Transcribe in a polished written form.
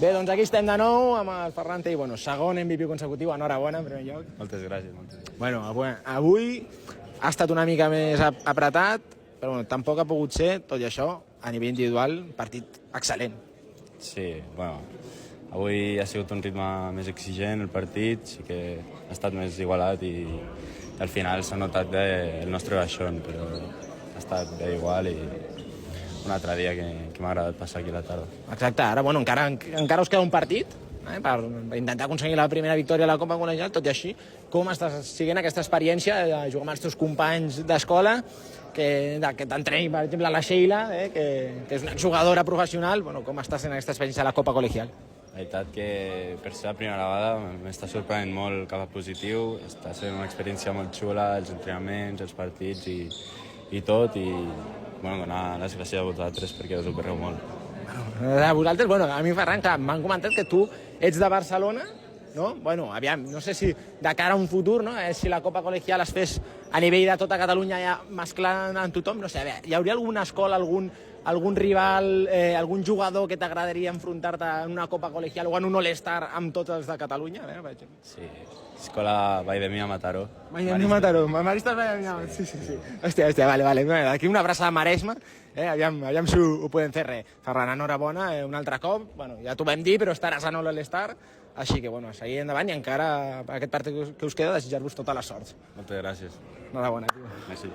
Bé, doncs aquí estem de nou amb el Ferran Tei, segon MVP consecutiu, enhorabona en primer lloc. Moltes gràcies. Avui ha estat una mica més apretat, però tampoc ha pogut ser, tot i això, a nivell individual, partit excel·lent. Sí, avui ha sigut un ritme més exigent el partit, sí que ha estat més igualat i al final s'ha notat bé el nostre baixón, però ha estat bé igual i un altre dia que m'ha agradat passar aquí a la tarda. Exacte, ara encara us queda un partit per intentar aconseguir la primera victòria a la Copa Col·legial, tot i així, com està sent aquesta experiència de jugar amb els teus companys d'escola, que t'entreni, per exemple, la Sheila, que és una jugadora professional, com està sent aquesta experiència a la Copa Col·legial? La veritat que per ser la primera vegada m'està sorprenent molt cap a positiu, està sent una experiència molt xula, els entrenaments, els partits i tot, i donar les gràcies a vosaltres perquè us ho perreu molt. A vosaltres, a mi, Ferran, m'han comentat que tu ets de Barcelona, no? Aviam, no sé si de cara a un futur, no? Si la Copa Col·legial es fes a nivell de tota Catalunya ja mesclant amb tothom, no sé, hi hauria alguna escola, algun rival, algun jugador que t'agradaria enfrontar-te en una Copa Col·legial o en un All-Star amb tots els de Catalunya? Sí, escola Vall de Mia, Mataró. Vall de Mia, Mataró, Maristes Vall de Mia, sí. Hòstia, vale. Aquí una abraçada a Maresme, aviam si ho podem fer res. Ferran, enhorabona, un altre cop, ja t'ho vam dir, però estaràs en l'All-Star, així que, a seguir endavant i encara per aquest partit que us queda desitjar-vos tota la sort. Moltes gràcies. Enhorabona, tio. Merci.